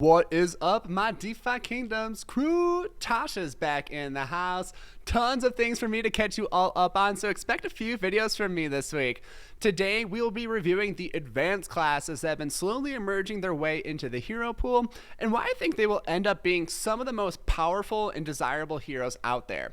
What is up, my DeFi Kingdoms crew? Tasha's back in the house. Tons of things for me to catch you all up on, so expect a few videos from me this week. Today, we will be reviewing the advanced classes that have been slowly emerging their way into the hero pool, and why I think they will end up being some of the most powerful and desirable heroes out there.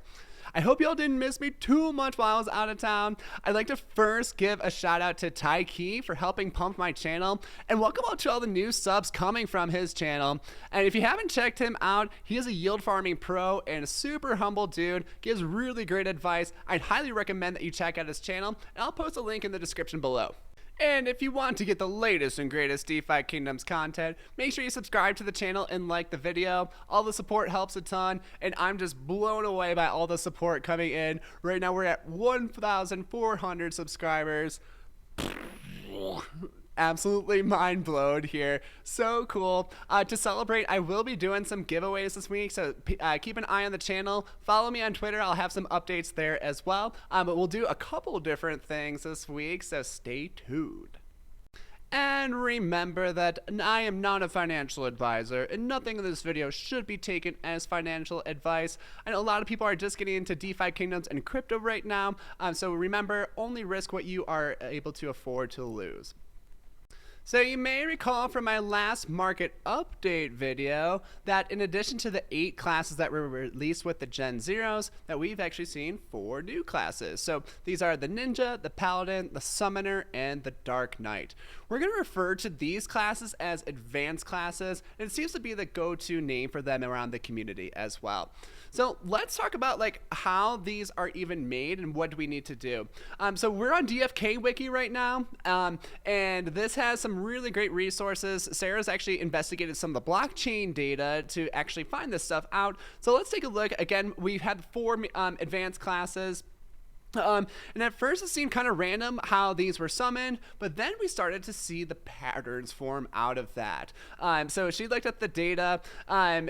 I hope y'all didn't miss me too much while I was out of town. I'd like to first give a shout out to Tai Key for helping pump my channel, and welcome out to all the new subs coming from his channel. And if you haven't checked him out, he is a yield farming pro and a super humble dude, gives really great advice. I'd highly recommend that you check out his channel, and I'll post a link in the description below. And if you want to get the latest and greatest DeFi Kingdoms content, make sure you subscribe to the channel and like the video. All the support helps a ton, and I'm just blown away by all the support coming in. Right now we're at 1,400 subscribers. Absolutely mind blown here. So cool. To celebrate, I will be doing some giveaways this week, so keep an eye on the channel. Follow me on Twitter. I'll have some updates there as well. But we'll do a couple different things this week, so stay tuned. And remember that I am not a financial advisor, and nothing in this video should be taken as financial advice. I know a lot of people are just getting into DeFi Kingdoms and crypto right now, so remember, only risk what you are able to afford to lose. So you may recall from my last market update video that in addition to the 8 classes that were released with the Gen Zeros, that we've actually seen 4 new classes. So these are the Ninja, the Paladin, the Summoner, and the Dark Knight. We're going to refer to these classes as advanced classes, and it seems to be the go-to name for them around the community as well. So let's talk about how these are even made and what do we need to do. So we're on DFK Wiki right now, and this has some really great resources. Sarah's actually investigated some of the blockchain data to actually find this stuff out. So let's take a look. Again, we've had 4 advanced classes. And at first it seemed kind of random how these were summoned, but then we started to see the patterns form out of that. So she looked at the data.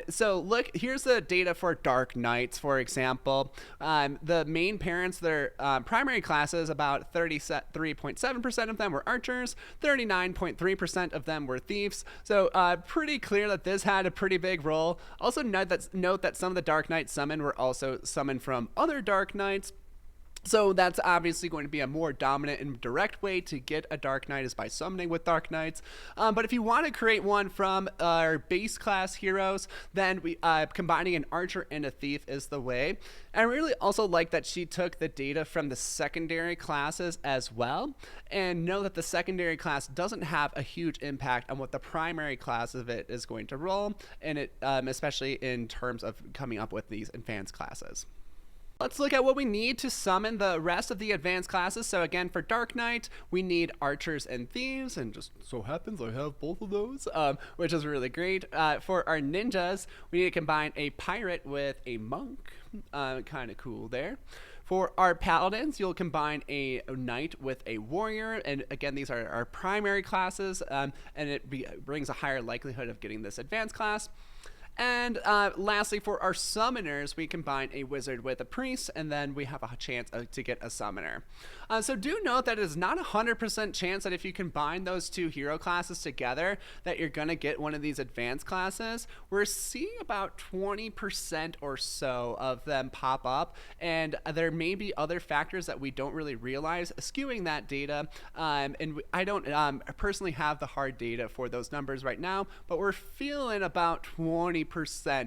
So look, here's the data for Dark Knights, for example. The main parents, their primary classes, about 33.7% of them were archers, 39.3% of them were thieves. So pretty clear that this had a pretty big role. Also note that some of the Dark Knights summoned were also summoned from other Dark Knights. So that's obviously going to be a more dominant and direct way to get a Dark Knight is by summoning with Dark Knights. But if you want to create one from our base class heroes, then combining an archer and a thief is the way. I really also like that she took the data from the secondary classes as well, and know that the secondary class doesn't have a huge impact on what the primary class of it is going to roll, and it especially in terms of coming up with these advanced classes. Let's look at what we need to summon the rest of the advanced classes. So again, for Dark Knight, we need archers and thieves, and just so happens I have both of those, which is really great. For our ninjas, we need to combine a pirate with a monk. Kind of cool there. For our paladins, you'll combine a knight with a warrior, and again, these are our primary classes, and it brings a higher likelihood of getting this advanced class. And lastly, for our summoners, we combine a wizard with a priest, and then we have a chance to get a summoner. So do note that it is not a 100% chance that if you combine those 2 hero classes together that you're going to get one of these advanced classes. We're seeing about 20% or so of them pop up, and there may be other factors that we don't really realize skewing that data. And I don't personally have the hard data for those numbers right now, but we're feeling about 20%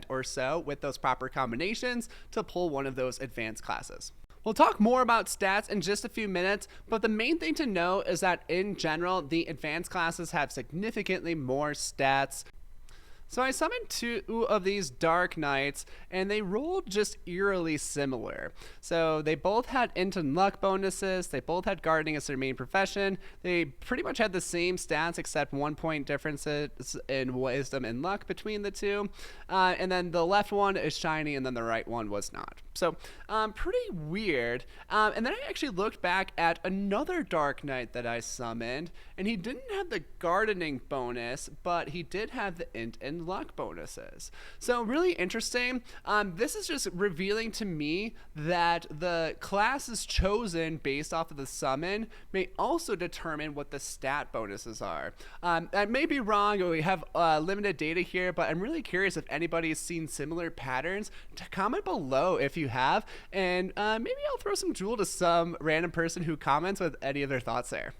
or so with those proper combinations to pull one of those advanced classes. We'll talk more about stats in just a few minutes, but the main thing to know is that in general, the advanced classes have significantly more stats. So I summoned 2 of these Dark Knights, and they rolled just eerily similar. So they both had int and luck bonuses, they both had gardening as their main profession, they pretty much had the same stats except 1 point differences in wisdom and luck between the 2. And then the left one is shiny, and then the right one was not. So pretty weird. And then I actually looked back at another Dark Knight that I summoned, and he didn't have the gardening bonus, but he did have the int and and luck bonuses. So really interesting. This is just revealing to me that the classes chosen based off of the summon may also determine what the stat bonuses are. I may be wrong, or we have limited data here, but I'm really curious if anybody's seen similar patterns. Comment below if you have, and maybe I'll throw some jewel to some random person who comments with any of their thoughts there.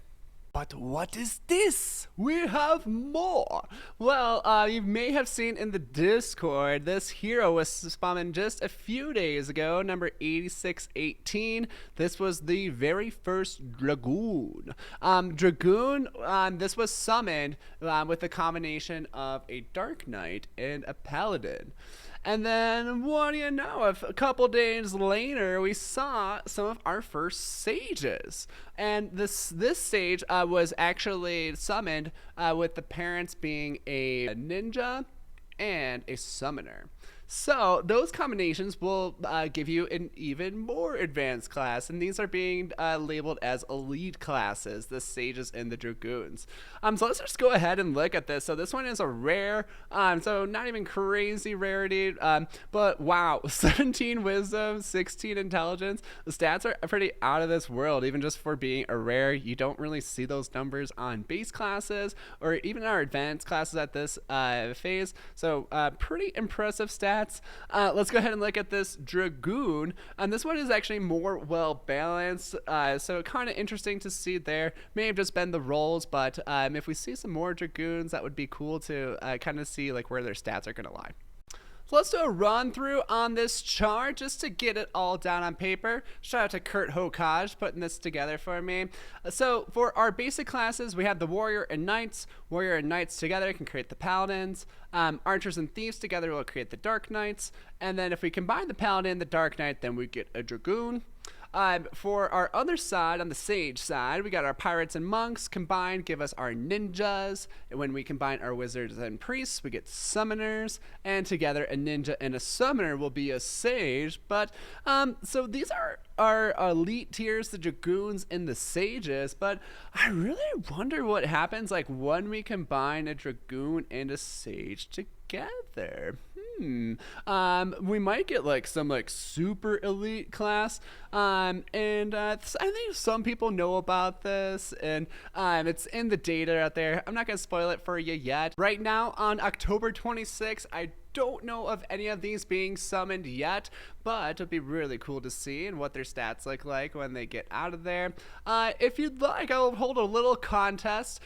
But what is this? We have more. Well, you may have seen in the Discord, this hero was spawned just a few days ago, number 8618. This was the very first Dragoon. This was summoned with a combination of a Dark Knight and a Paladin. And then, what do you know, a couple days later, we saw some of our first sages. And this sage was actually summoned with the parents being a ninja and a summoner. So those combinations will give you an even more advanced class, and these are being labeled as elite classes, the sages and the dragoons. So let's just go ahead and look at this. So this one is a rare, so not even crazy rarity, but wow, 17 wisdom, 16 intelligence. The stats are pretty out of this world, even just for being a rare. You don't really see those numbers on base classes or even our advanced classes at this phase. So pretty impressive stats. Let's go ahead and look at this Dragoon. This one is actually more well balanced, so kind of interesting to see there. May have just been the rolls, but if we see some more Dragoons, that would be cool to kind of see like where their stats are going to lie. So let's do a run through on this chart just to get it all down on paper. Shout out to Kurt Hokaj putting this together for me. So for our basic classes, we have the Warrior and Knights. Warrior and Knights together can create the Paladins. Archers and Thieves together will create the Dark Knights. And then if we combine the Paladin and the Dark Knight, then we get a Dragoon. For our other side, on the Sage side, we got our Pirates and Monks combined, give us our Ninjas. And when we combine our Wizards and Priests, we get Summoners. And together, a Ninja and a Summoner will be a Sage. But, so these are our elite tiers, the Dragoons and the Sages. But I really wonder what happens, like, when we combine a Dragoon and a Sage together. We might get like some like super elite class, and I think some people know about this, and it's in the data out there. I'm not gonna spoil it for you yet. Right now on October 26th, I don't know of any of these being summoned yet, but it'll be really cool to see and what their stats look like when they get out of there. If you'd like, I'll hold a little contest.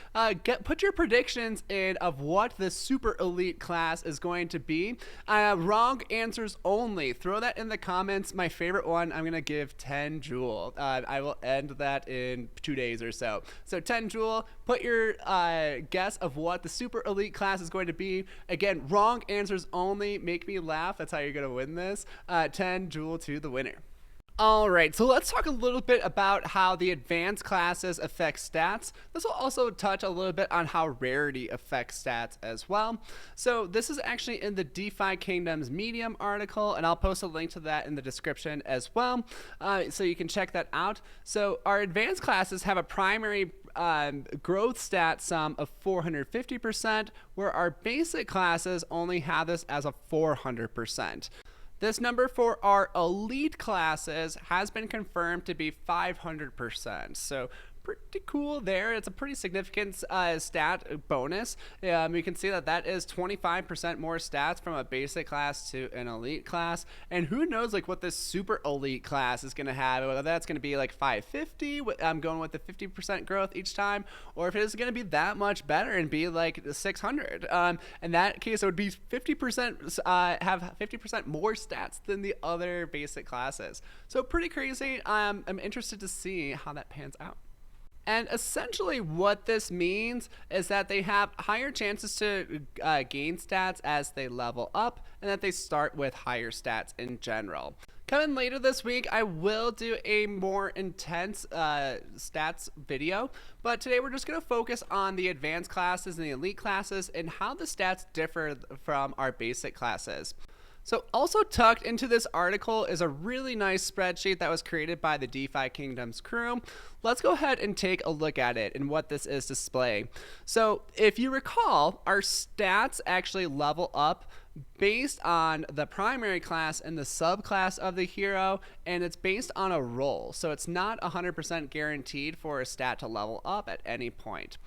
Put your predictions in of what the super elite class is going to be. Wrong answers only. Throw that in the comments. My favorite one, I'm gonna give 10 jewel. I will end that in 2 days or so. So 10 jewel. Put your guess of what the super elite class is going to be. Again, wrong answers only. Make me laugh. That's how you're gonna win this. 10 jewel to the winner. Alright, so let's talk a little bit about how the advanced classes affect stats. This will also touch a little bit on how rarity affects stats as well. So this is actually in the DeFi Kingdoms Medium article, and I'll post a link to that in the description as well, so you can check that out. So our advanced classes have a primary growth stat sum of 450%, where our basic classes only have this as a 400%. This number for our elite classes has been confirmed to be 500%. So pretty cool there. It's a pretty significant stat bonus. We can see that that is 25% more stats from a basic class to an elite class. And who knows like what this super elite class is going to have, whether that's going to be like 550, I'm going with the 50% growth each time, or if it is going to be that much better and be like 600. In that case, it would be 50%, have 50% more stats than the other basic classes. So pretty crazy. I'm interested to see how that pans out. And essentially what this means is that they have higher chances to gain stats as they level up, and that they start with higher stats in general. Coming later this week, I will do a more intense stats video, but today we're just going to focus on the advanced classes and the elite classes and how the stats differ from our basic classes. So also tucked into this article is a really nice spreadsheet that was created by the DeFi Kingdoms crew. Let's go ahead and take a look at it and what this is displaying. So if you recall, our stats actually level up based on the primary class and the subclass of the hero, and it's based on a roll. So it's not 100% guaranteed for a stat to level up at any point.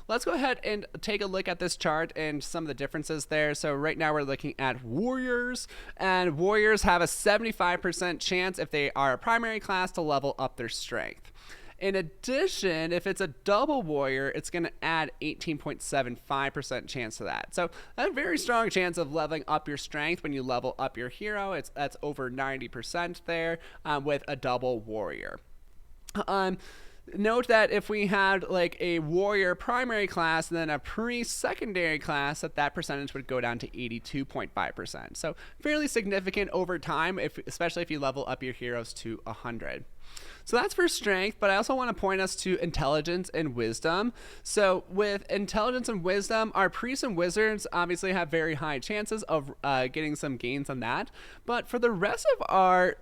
Let's go ahead and take a look at this chart and some of the differences there. So right now we're looking at warriors, and warriors have a 75% chance if they are a primary class to level up their strength. In addition, if it's a double warrior, it's going to add 18.75% chance to that. So a very strong chance of leveling up your strength when you level up your hero. That's over 90% there with a double warrior. Note that if we had like a warrior primary class and then a priest secondary class, that percentage would go down to 82.5%. So fairly significant over time, especially if you level up your heroes to 100. So that's for strength, but I also want to point us to intelligence and wisdom. So with intelligence and wisdom, our priests and wizards obviously have very high chances of getting some gains on that. But for the rest of our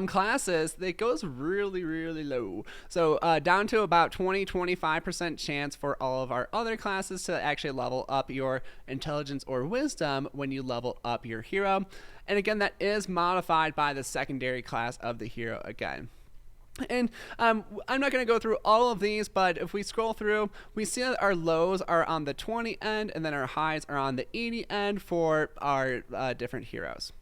classes, it goes really, really low. So down to about 20-25% chance for all of our other classes to actually level up your intelligence or wisdom when you level up your hero. And again, that is modified by the secondary class of the hero again. And I'm not going to go through all of these, but if we scroll through, we see that our lows are on the 20 end, and then our highs are on the 80 end for our different heroes.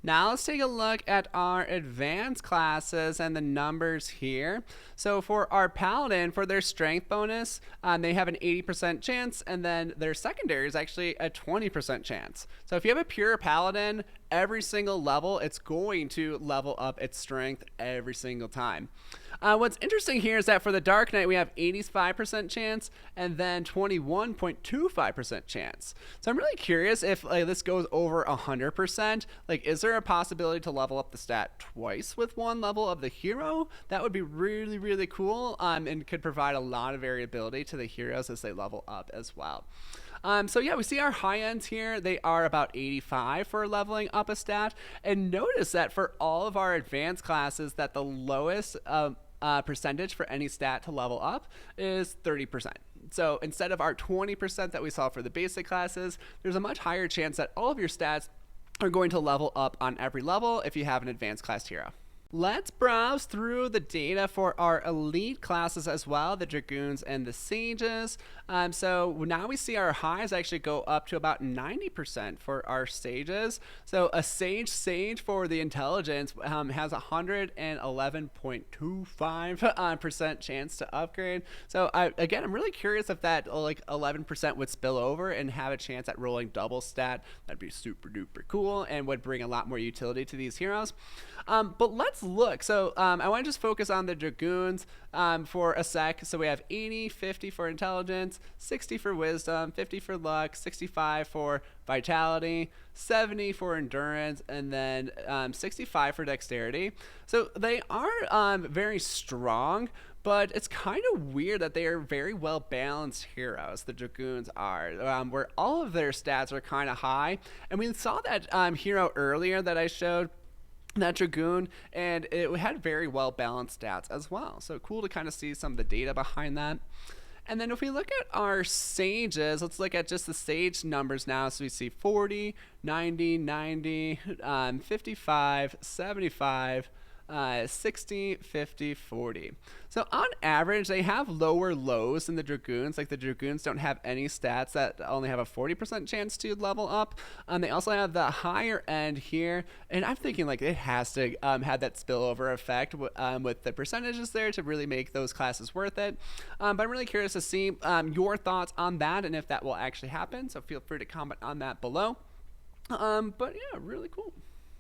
Now let's take a look at our advanced classes and the numbers here. So for our paladin, for their strength bonus, they have an 80% chance, and then their secondary is actually a 20% chance. So if you have a pure paladin, every single level, it's going to level up its strength every single time. What's interesting here is that for the Dark Knight, we have 85% chance and then 21.25% chance. So I'm really curious if this goes over 100%. Like, is there a possibility to level up the stat twice with one level of the hero? That would be really, really cool and could provide a lot of variability to the heroes as they level up as well. So yeah, we see our high ends here. They are about 85 for leveling up a stat. And notice that for all of our advanced classes that the lowest percentage for any stat to level up is 30%. So instead of our 20% that we saw for the basic classes, there's a much higher chance that all of your stats are going to level up on every level if you have an advanced class hero. Let's browse through the data for our elite classes as well, the Dragoons and the Sages. So now we see our highs actually go up to about 90% for our Sages. So a Sage for the intelligence has 111.25% chance to upgrade. So again, I'm really curious if that like 11% would spill over and have a chance at rolling double stat. That'd be super duper cool and would bring a lot more utility to these heroes. But let's look. So I want to just focus on the Dragoons for a sec. So we have 80, 50 for intelligence, 60 for wisdom, 50 for luck, 65 for vitality, 70 for endurance, and then 65 for dexterity. So they are very strong, but it's kind of weird that they are very well balanced heroes. The Dragoons are, where all of their stats are kind of high. And we saw that hero earlier that I showed, that Dragoon, and it had very well balanced stats as well. So cool to kind of see some of the data behind that. And then if we look at our Sages, let's look at just the Sage numbers now. So we see 40, 90, 90, 55, 75, 60, 50, 40. So on average, they have lower lows than the Dragoons. Like the Dragoons don't have any stats that only have a 40% chance to level up. They also have the higher end here. And I'm thinking like it has to have that spillover effect with the percentages there to really make those classes worth it. But I'm really curious to see your thoughts on that and if that will actually happen. So feel free to comment on that below. But yeah, really cool.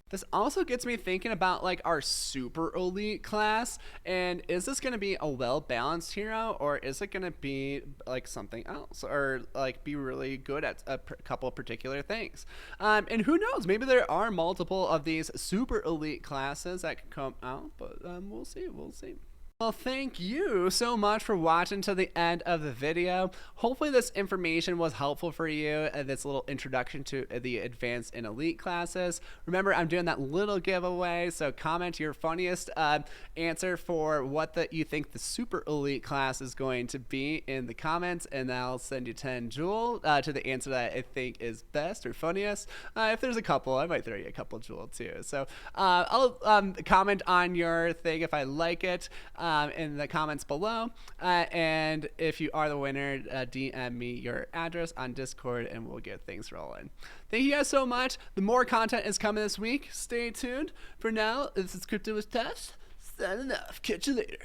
This also gets me thinking about like our super elite class, and is this going to be a well-balanced hero, or is it going to be like something else, or like be really good at a couple of particular things? And who knows, maybe there are multiple of these super elite classes that could come out, but we'll see. Well, thank you so much for watching to the end of the video. Hopefully this information was helpful for you, this little introduction to the advanced and elite classes. Remember, I'm doing that little giveaway, so comment your funniest answer for what you think the super elite class is going to be in the comments, and I'll send you 10 Jewel to the answer that I think is best or funniest. If there's a couple, I might throw you a couple Jewel too. So I'll comment on your thing if I like it. In the comments below, and if you are the winner, DM me your address on Discord and we'll get things rolling. Thank you guys so much. The more content is coming this week. Stay tuned. For now, this is Crypto with Tess. Signing off. Catch you later.